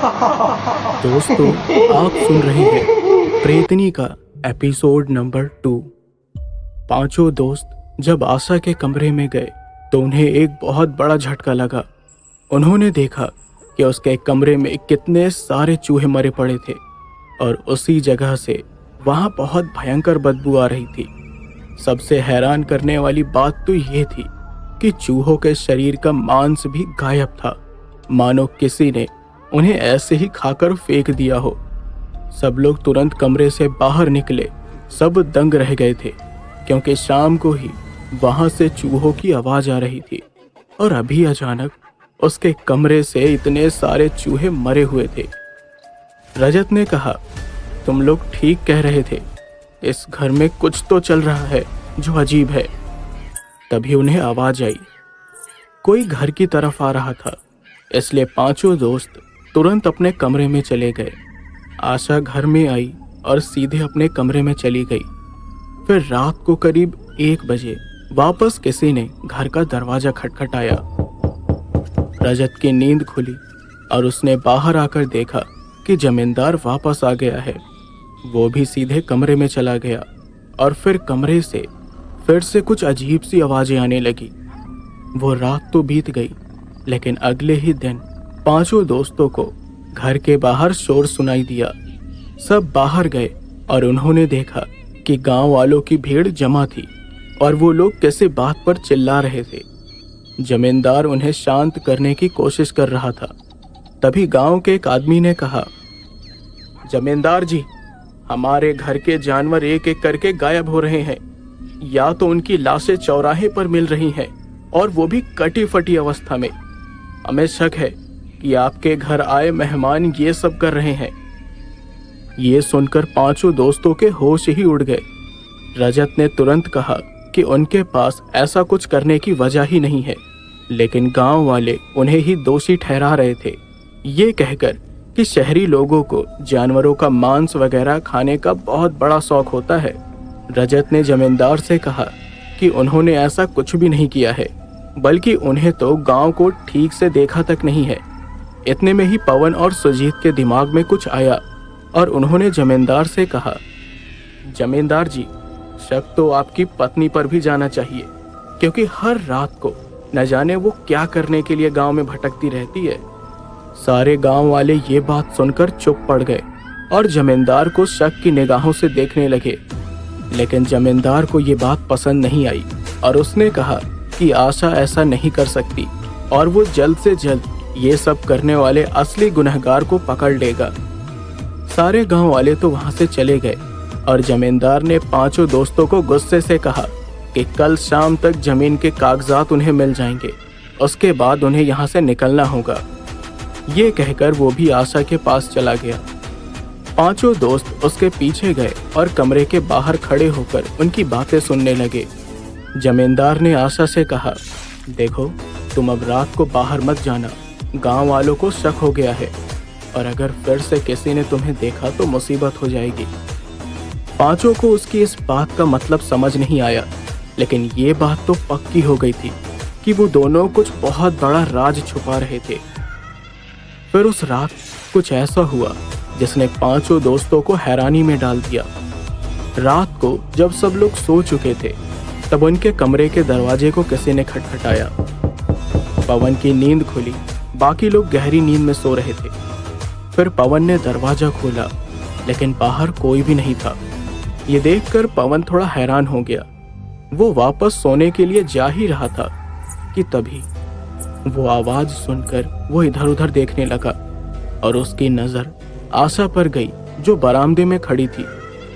दोस्तों, आप सुन रहे हैं प्रेतनी का एपिसोड नंबर 2। पांचों दोस्त जब आशा के कमरे में गए तो उन्हें एक बहुत बड़ा झटका लगा। उन्होंने देखा कि उसके कमरे में कितने सारे चूहे मरे पड़े थे और उसी जगह से वहां बहुत भयंकर बदबू आ रही थी। सबसे हैरान करने वाली बात तो ये थी कि चूहों के शरीर का मांस भी गायब था, मानो किसी ने उन्हें ऐसे ही खाकर फेंक दिया हो। सब लोग तुरंत कमरे से बाहर निकले। सब दंग रह गए थे क्योंकि शाम को ही वहां से चूहों की आवाज आ रही थी और अभी अचानक उसके कमरे से इतने सारे चूहे मरे हुए थे। रजत ने कहा, तुम लोग ठीक कह रहे थे, इस घर में कुछ तो चल रहा है जो अजीब है। तभी उन्हें आवाज आई, कोई घर की तरफ आ रहा था, इसलिए पांचों दोस्त तुरंत अपने कमरे में चले गए। आशा घर में आई और सीधे अपने कमरे में चली गई। फिर रात को करीब 1 बजे वापस किसी ने घर का दरवाजा खटखटाया। रजत की नींद खुली और उसने बाहर आकर देखा कि जमींदार वापस आ गया है। वो भी सीधे कमरे में चला गया और फिर कमरे से फिर से कुछ अजीब सी आवाजें आने लगी। वो रात तो बीत गई, लेकिन अगले ही दिन पांचों दोस्तों को घर के बाहर शोर सुनाई दिया। सब बाहर गए और उन्होंने देखा कि गांव वालों की भीड़ जमा थी और वो लोग किसी बात पर चिल्ला रहे थे। जमींदार उन्हें शांत करने की कोशिश कर रहा था। तभी गांव के एक आदमी ने कहा, जमींदार जी, हमारे घर के जानवर एक एक करके गायब हो रहे हैं। या तो उनकी लाशें चौराहे पर मिल रही हैं और वो भी कटी फटी अवस्था में। हमें शक है कि आपके घर आए मेहमान ये सब कर रहे हैं। ये सुनकर पांचों दोस्तों के होश ही उड़ गए। रजत ने तुरंत कहा कि उनके पास ऐसा कुछ करने की वजह ही नहीं है, लेकिन गांव वाले उन्हें ही दोषी ठहरा रहे थे, ये कहकर कि शहरी लोगों को जानवरों का मांस वगैरह खाने का बहुत बड़ा शौक होता है। रजत ने जमींदार से कहा कि उन्होंने ऐसा कुछ भी नहीं किया है, बल्कि उन्हें तो गांव को ठीक से देखा तक नहीं है। इतने में ही पवन और सुजीत के दिमाग में कुछ आया और उन्होंने जमींदार से कहा, जमींदार जी, शक तो आपकी पत्नी पर भी जाना चाहिए, क्योंकि हर रात को न जाने वो क्या करने के लिए गांव में भटकती रहती है। सारे गांव वाले ये बात सुनकर चुप पड़ गए और जमींदार को शक की निगाहों से देखने लगे। लेकिन जमींदार को ये बात पसंद नहीं आई और उसने कहा कि आशा ऐसा नहीं कर सकती और वो जल्द से जल्द ये सब करने वाले असली गुनहगार को पकड़ लेगा। सारे गांव वाले तो वहां से चले गए और जमींदार ने पांचों दोस्तों को गुस्से से कहा कि कल शाम तक जमीन के कागजात उन्हें मिल जाएंगे, उसके बाद उन्हें यहाँ से निकलना होगा। ये कहकर वो भी आशा के पास चला गया। पांचों दोस्त उसके पीछे गए और कमरे के बाहर खड़े होकर उनकी बातें सुनने लगे। जमींदार ने आशा से कहा, देखो, तुम अब रात को बाहर मत जाना, गांव वालों को शक हो गया है और अगर फिर से किसी ने तुम्हें देखा तो मुसीबत हो जाएगी। पांचों को उसकी इस बात का मतलब समझ नहीं आया, लेकिन ये बात तो पक्की हो गई थी कि वो दोनों कुछ बहुत बड़ा राज छुपा रहे थे। फिर उस रात कुछ ऐसा हुआ जिसने पांचों दोस्तों को हैरानी में डाल दिया। रात को जब सब लोग सो चुके थे, तब उनके कमरे के दरवाजे को किसी ने खटखटाया। पवन की नींद खुली, बाकी लोग गहरी नींद में सो रहे थे। फिर पवन ने दरवाजा खोला, लेकिन बाहर कोई भी नहीं था। ये देखकर पवन थोड़ा हैरान हो गया। वो वापस सोने के लिए जा ही रहा था कि तभी वो आवाज सुनकर वो इधर उधर देखने लगा और उसकी नजर आशा पर गई, जो बरामदे में खड़ी थी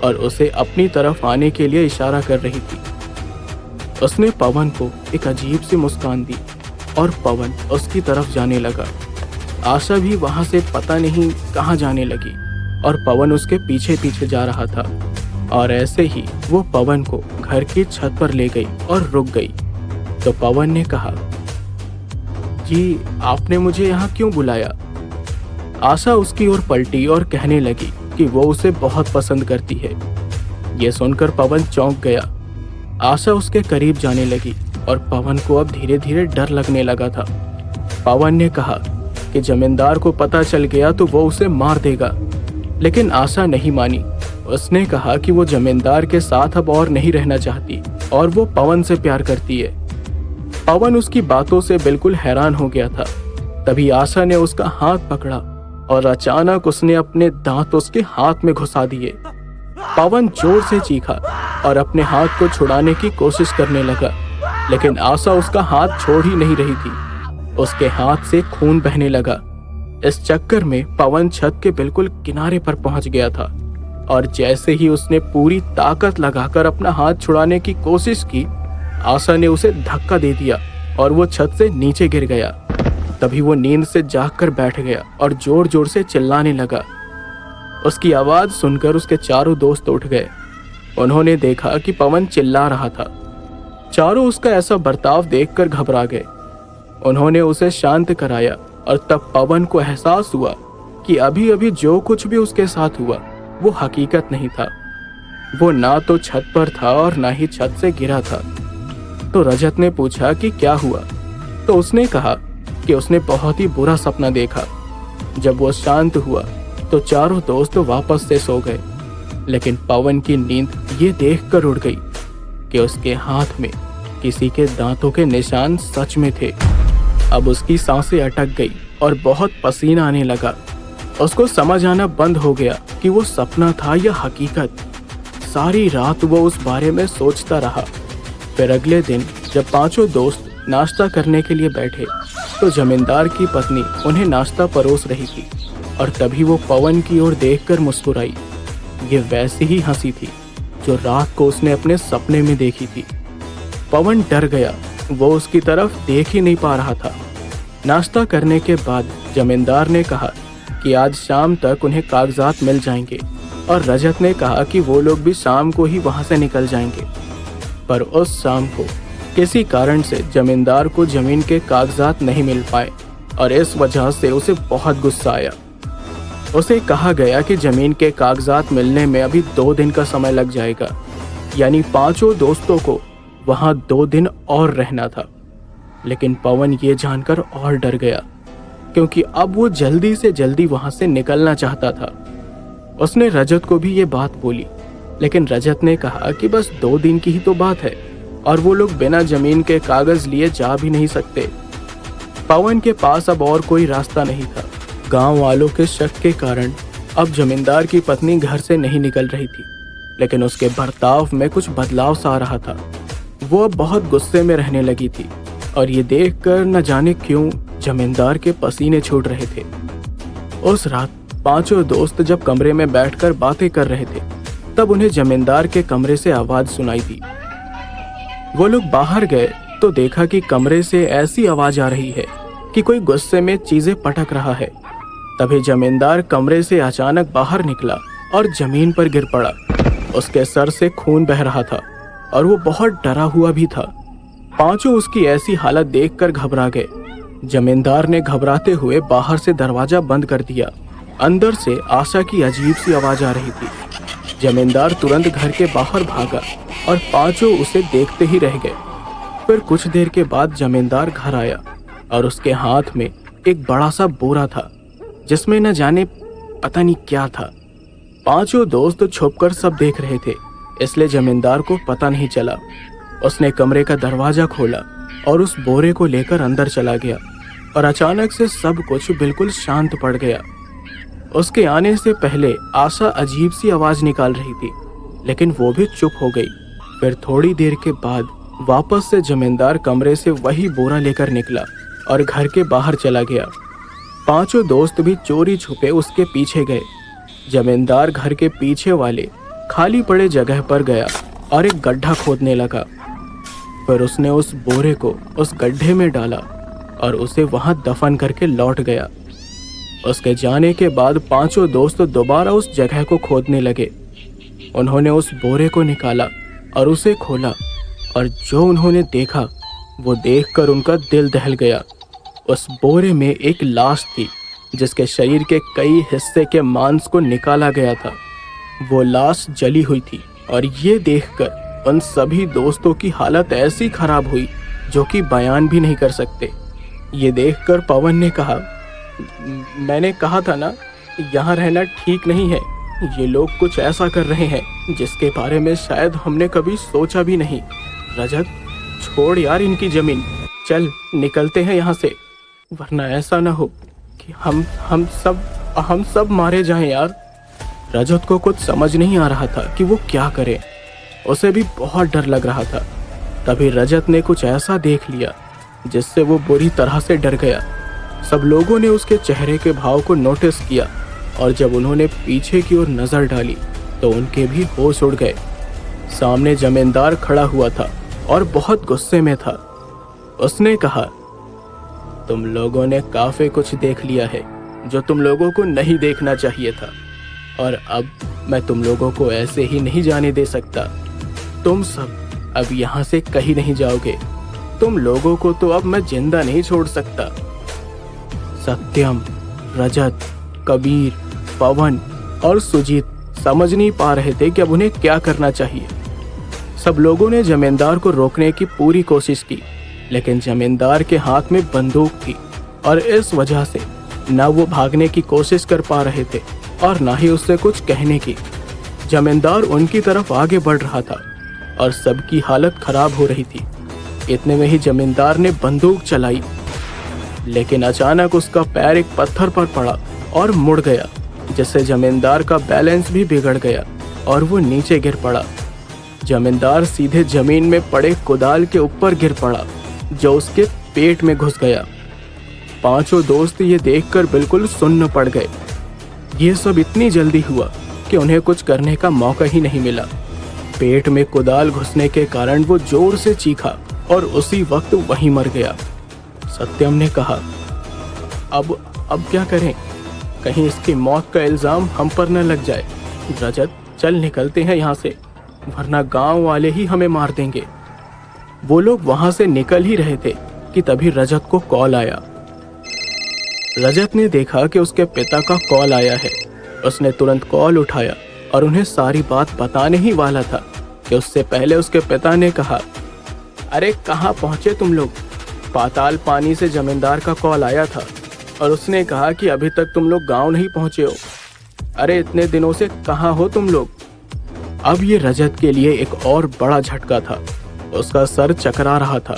और उसे अपनी तरफ आने के लिए इशारा कर रही थी। उसने पवन को एक अजीब सी मुस्कान दी और पवन उसकी तरफ जाने लगा। आशा भी वहां से पता नहीं कहां जाने लगी और पवन उसके पीछे पीछे जा रहा था। और ऐसे ही वो पवन को घर की छत पर ले गई और रुक गई। तो पवन ने कहा, जी, आपने मुझे यहाँ क्यों बुलाया? आशा उसकी ओर पलटी और कहने लगी कि वो उसे बहुत पसंद करती है। ये सुनकर पवन चौंक गया। आशा उसके करीब जाने लगी और पवन को अब धीरे धीरे डर लगने लगा था। पवन ने कहा कि जमींदार को पता चल गया तो वो उसे मार देगा। लेकिन आशा नहीं मानी। उसने कहा कि वो जमींदार के साथ अब और नहीं रहना चाहती और वो पवन से प्यार करती है। पवन उसकी बातों से बिल्कुल हैरान हो गया था। तभी आशा ने उसका हाथ पकड़ा और अचानक उसने अपने दांत उसके हाथ में घुसा दिए। पवन जोर से चीखा और अपने हाथ को छुड़ाने की कोशिश करने लगा, लेकिन आशा उसका हाथ छोड़ ही नहीं रही थी। उसके हाथ से खून बहने लगा। इस चक्कर में पवन छत के बिल्कुल किनारे पर पहुंच गया था और जैसे ही उसने पूरी ताकत लगाकर अपना हाथ छुड़ाने की कोशिश की, आशा ने उसे धक्का दे दिया और वो छत से नीचे गिर गया। तभी वो नींद से जागकर बैठ गया और जोर जोर से चिल्लाने लगा। उसकी आवाज सुनकर उसके चारों दोस्त उठ गए। उन्होंने देखा कि पवन चिल्ला रहा था। चारों उसका ऐसा बर्ताव देखकर घबरा गए। उन्होंने उसे शांत कराया और तब पवन को एहसास हुआ कि अभी अभी जो कुछ भी उसके साथ हुआ वो हकीकत नहीं था। वो ना तो छत पर था और ना ही छत से गिरा था। तो रजत ने पूछा कि क्या हुआ, तो उसने कहा कि उसने बहुत ही बुरा सपना देखा। जब वो शांत हुआ तो चारों दोस्त वापस से सो गए, लेकिन पवन की नींद ये देखकर उड़ गई कि उसके हाथ में किसी के दांतों के निशान सच में थे। अब उसकी सांसें अटक गई और बहुत पसीना आने लगा। उसको समझ आना बंद हो गया कि वो सपना था या हकीकत। सारी रात वो उस बारे में सोचता रहा। फिर अगले दिन जब पांचों दोस्त नाश्ता करने के लिए बैठे तो जमींदार की पत्नी उन्हें नाश्ता परोस रही थी और तभी वो पवन की ओर देखकर मुस्कुराई। ये वैसी ही हंसी थी जो रात को उसने अपने सपने में देखी थी। पवन डर गया। वो उसकी तरफ देख ही नहीं पा रहा था। नाश्ता करने के बाद जमींदार ने कहा कि आज शाम तक उन्हें कागजात मिल जाएंगे और रजत ने कहा कि वो लोग भी शाम को ही वहां से निकल जाएंगे। पर उस शाम को किसी कारण से जमींदार को जमीन के कागजात नहीं मिल पाए और इस वजह से उसे बहुत गुस्सा आया। उसे कहा गया कि जमीन के कागजात मिलने में अभी 2 दिन का समय लग जाएगा, यानी पांचों दोस्तों को वहां 2 दिन और रहना था। लेकिन पवन ये जानकर और डर गया क्योंकि अब वो जल्दी से जल्दी वहां से निकलना चाहता था। उसने रजत को भी ये बात बोली, लेकिन रजत ने कहा कि बस 2 दिन की ही तो बात है और वो लोग बिना जमीन के कागज लिए जा भी नहीं सकते। पवन के पास अब और कोई रास्ता नहीं था। गांव वालों के शक के कारण अब जमींदार की पत्नी घर से नहीं निकल रही थी, लेकिन उसके बर्ताव में कुछ बदलाव सा आ रहा था। वो अब बहुत गुस्से में रहने लगी थी और ये देखकर न जाने क्यों जमींदार के पसीने छूट रहे थे। उस रात पांचों दोस्त जब कमरे में बैठकर बातें कर रहे थे तब उन्हें जमींदार के कमरे से आवाज सुनाई दी। वो लोग बाहर गए तो देखा कि कमरे से ऐसी आवाज आ रही है कि कोई गुस्से में चीजें पटक रहा है। तभी जमींदार कमरे से अचानक बाहर निकला और जमीन पर गिर पड़ा। उसके सर से खून बह रहा था और वो बहुत डरा हुआ भी था। पांचों उसकी ऐसी हालत देखकर घबरा गए। जमींदार ने घबराते हुए बाहर से दरवाजा बंद कर दिया। अंदर से आशा की अजीब सी आवाज आ रही थी। जमींदार तुरंत घर के बाहर भागा और पांचों उसे देखते ही रह गए। फिर कुछ देर के बाद जमींदार घर आया और उसके हाथ में एक बड़ा सा बोरा था जिसमें न जाने पता नहीं क्या था। पांचों दोस्त छुपकर सब देख रहे थे, इसलिए जमींदार को पता नहीं चला। उसने कमरे का दरवाजा खोला और उस बोरे को लेकर अंदर चला गया और अचानक से सब कुछ बिल्कुल शांत पड़ गया। उसके आने से पहले आशा अजीब सी आवाज निकाल रही थी, लेकिन वो भी चुप हो गई। फिर थोड़ी देर के बाद वापस से जमींदार कमरे से वही बोरा लेकर निकला और घर के बाहर चला गया। पांचों दोस्त भी चोरी छुपे उसके पीछे गए। जमींदार घर के पीछे वाले खाली पड़े जगह पर गया और एक गड्ढा खोदने लगा। फिर उसने उस बोरे को उस गड्ढे में डाला और उसे वहां दफन करके लौट गया। उसके जाने के बाद पांचों दोस्त दोबारा उस जगह को खोदने लगे। उन्होंने उस बोरे को निकाला और उसे खोला और जो उन्होंने देखा वो देखकर उनका दिल दहल गया। उस बोरे में एक लाश थी जिसके शरीर के कई हिस्से के मांस को निकाला गया था। वो लाश जली हुई थी और ये देखकर उन सभी दोस्तों की हालत ऐसी खराब हुई जो कि बयान भी नहीं कर सकते। ये देखकर पवन ने कहा मैंने कहा था ना, यहाँ रहना ठीक नहीं है। ये लोग कुछ ऐसा कर रहे हैं जिसके बारे में शायद हमने कभी सोचा भी नहीं। रजत, छोड़ यार इनकी जमीन, चल निकलते हैं यहाँ से, वरना ऐसा ना हो कि हम सब मारे जाएं यार। रजत को कुछ समझ नहीं आ रहा था कि वो क्या करे। उसे भी बहुत डर लग रहा था। तभी रजत ने कुछ ऐसा देख लिया जिससे वो बुरी तरह से डर गया। सब लोगों ने उसके चेहरे के भाव को नोटिस किया और जब उन्होंने पीछे की ओर नजर डाली तो उनके भी होश उड़ गए। सामने जमींदार खड़ा हुआ था और बहुत गुस्से में था। उसने कहा, तुम लोगों ने काफी कुछ देख लिया है जो तुम लोगों को नहीं देखना चाहिए था, और अब मैं तुम लोगों को ऐसे ही नहीं जाने दे सकता। तुम सब अब यहाँ से कहीं नहीं जाओगे। तुम लोगों को तो अब मैं जिंदा नहीं छोड़ सकता। सत्यम, रजत, कबीर, पवन और सुजीत समझ नहीं पा रहे थे कि अब उन्हें क्या करना चाहिए। सब लोगों ने जमींदार को रोकने की पूरी कोशिश की, लेकिन जमींदार के हाथ में बंदूक थी और इस वजह से न वो भागने की कोशिश कर पा रहे थे और ना ही उससे कुछ कहने की। जमींदार उनकी तरफ आगे बढ़ रहा था और सबकी हालत खराब हो रही थी। इतने में ही जमींदार ने बंदूक चलाई, लेकिन अचानक उसका पैर एक पत्थर पर पड़ा और मुड़ गया, जिससे जमींदार का बैलेंस भी बिगड़ गया और वो नीचे गिर पड़ा। जमींदार सीधे जमीन में पड़े कुदाल के ऊपर गिर पड़ा, जो उसके पेट में घुस गया। पांचों दोस्त ये देखकर बिल्कुल सुन्न पड़ गए। ये सब इतनी जल्दी हुआ कि उन्हें कुछ करने का मौका ही नहीं मिला। पेट में कुदाल घुसने के कारण वो जोर से चीखा और उसी वक्त वहीं मर गया। सत्यम ने कहा, अब क्या करें? कहीं इसकी मौत का इल्जाम हम पर न लग जाए। रजत, चल निकलते हैं यहाँ से, वरना गांव वाले ही हमें मार देंगे। वो लोग वहां से निकल ही रहे थे कि तभी रजत को कॉल आया। रजत ने देखा कि उसके पिता का कॉल आया है। उसने तुरंत कॉल उठाया और उन्हें सारी बात बताने ही वाला था कि उससे पहले उसके पिता ने कहा, अरे कहाँ पहुंचे तुम लोग? पाताल पानी से जमींदार का कॉल आया था और उसने कहा कि अभी तक तुम लोग गांव नहीं पहुंचे हो। अरे इतने दिनों से कहाँ हो तुम लोग? अब ये रजत के लिए एक और बड़ा झटका था। उसका सर चकरा रहा था,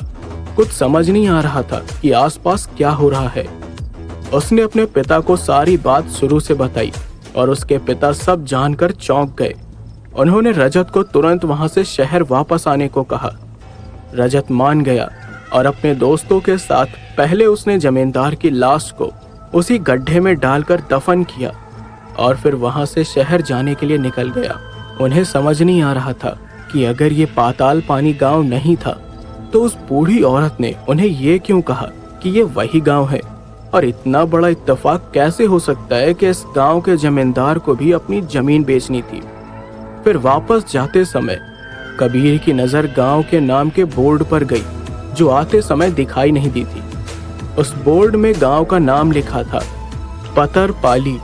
कुछ समझ नहीं आ रहा था कि आसपास क्या हो रहा है। उसने अपने पिता को सारी बात शुरू से बताई और उसके पिता सब जानकर चौंक गए। उन्होंने रजत को तुरंत वहां से शहर वापस आने को कहा। रजत मान गया और अपने दोस्तों के साथ पहले उसने जमींदार की लाश को उसी गड्ढे में डालकर दफन किया और फिर वहां से शहर जाने के लिए निकल गया। उन्हें समझ नहीं आ रहा था कि अगर ये पाताल पानी गांव नहीं था तो उस बूढ़ी औरत ने उन्हें ये क्यों कहा कि ये वही गांव है, और इतना बड़ा इत्तेफाक कैसे हो सकता है कि इस गांव के जमींदार को भी अपनी जमीन बेचनी थी। फिर वापस जाते समय कबीर की नजर गांव के नाम के बोर्ड पर गई, जो आते समय दिखाई नहीं दी थी। उस बोर्ड में गांव का नाम लिखा था, पतर पाली।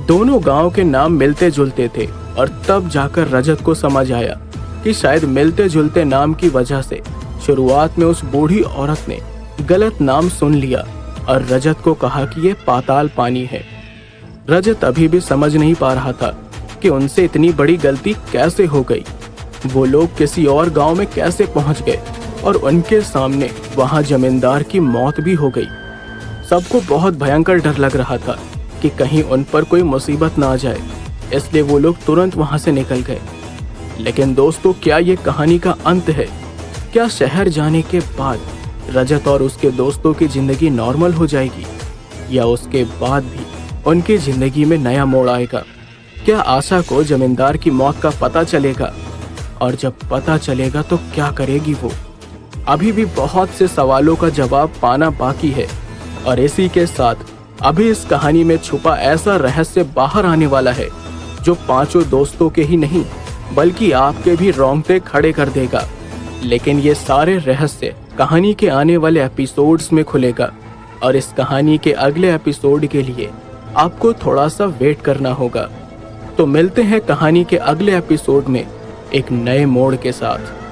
दोनों गांव के नाम मिलते जुलते थे और तब जाकर रजत को समझ आया कि शायद मिलते जुलते नाम की वजह से शुरुआत में उस बूढ़ी औरत ने गलत नाम सुन लिया और रजत को कहा कि ये पाताल पानी है। रजत अभी भी समझ नहीं पा रहा था कि उनसे इतनी बड़ी गलती कैसे हो गई। वो लोग किसी और गांव में कैसे पहुंच गए और उनके सामने वहां जमींदार की मौत भी हो गई। सबको बहुत भयंकर डर लग रहा था कि कहीं उन पर कोई मुसीबत ना आ जाए, इसलिए वो लोग तुरंत वहां से निकल गए। लेकिन दोस्तों, क्या ये कहानी का अंत है? क्या शहर जाने के बाद रजत और उसके दोस्तों की जिंदगी नॉर्मल हो जाएगी, या उसके बाद भी उनकी जिंदगी में नया मोड़ आएगा? क्या आशा को जमींदार की मौत का पता चलेगा, और जब पता चलेगा तो क्या करेगी वो? अभी भी बहुत से सवालों का जवाब पाना बाकी है, और इसी के साथ अभी इस कहानी में छुपा ऐसा रहस्य बाहर आने वाला है जो पांचों दोस्तों के ही नहीं बल्कि आपके भी रोंगटे खड़े कर देगा। लेकिन ये सारे रहस्य कहानी के आने वाले एपिसोड्स में खुलेगा, और इस कहानी के अगले एपिसोड के लिए आपको थोड़ा सा वेट करना होगा। तो मिलते हैं कहानी के अगले एपिसोड में एक नए मोड़ के साथ।